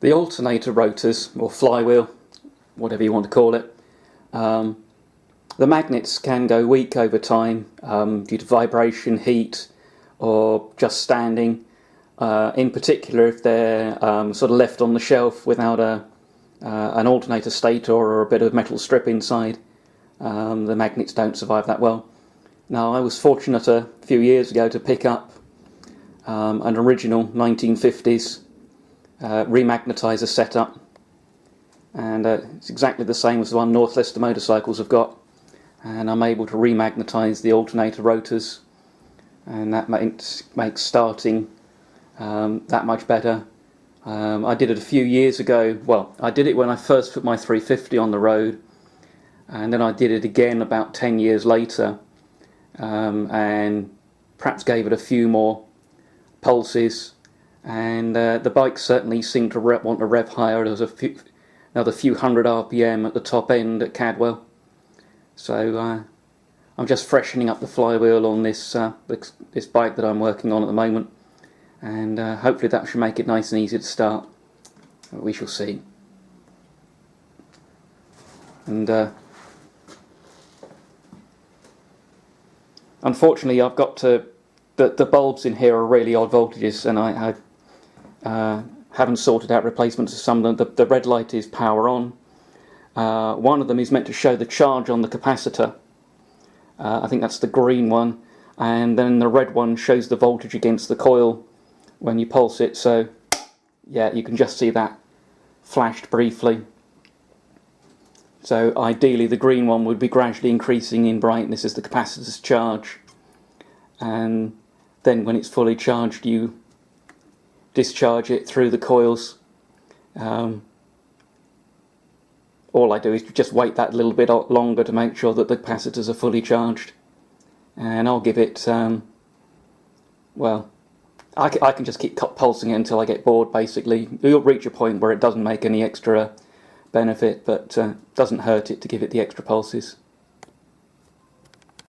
The alternator rotors, or flywheel, whatever you want to call it, the magnets can go weak over time due to vibration, heat, or just standing. In particular, if they're sort of left on the shelf without an alternator stator or a bit of metal strip inside, the magnets don't survive that well. Now, I was fortunate a few years ago to pick up an original 1950s Remagnetiser setup, and it's exactly the same as the one North Leicester Motorcycles have got, and I'm able to remagnetise the alternator rotors, and that makes starting that much better. I did it a few years ago. Well, I did it when I first put my 350 on the road, and then I did it again about 10 years later, and perhaps gave it a few more pulses, and the bike certainly seemed to want to rev higher. There was another few hundred RPM at the top end at Cadwell. So I'm just freshening up the flywheel on this this bike that I'm working on at the moment, and hopefully that should make it nice and easy to start. We shall see. And unfortunately, I've got to. The bulbs in here are really odd voltages, and I haven't sorted out replacements of some of them. The red light is power on. One of them is meant to show the charge on the capacitor. I think that's the green one, and then the red one shows the voltage against the coil when you pulse it. So yeah, you can just see that flashed briefly. So ideally the green one would be gradually increasing in brightness as the capacitors charge, and then when it's fully charged you discharge it through the coils. All I do is just wait that little bit longer to make sure that the capacitors are fully charged, and I'll give it, well, I can just keep pulsing it until I get bored basically. You'll reach a point where it doesn't make any extra benefit, but doesn't hurt it to give it the extra pulses.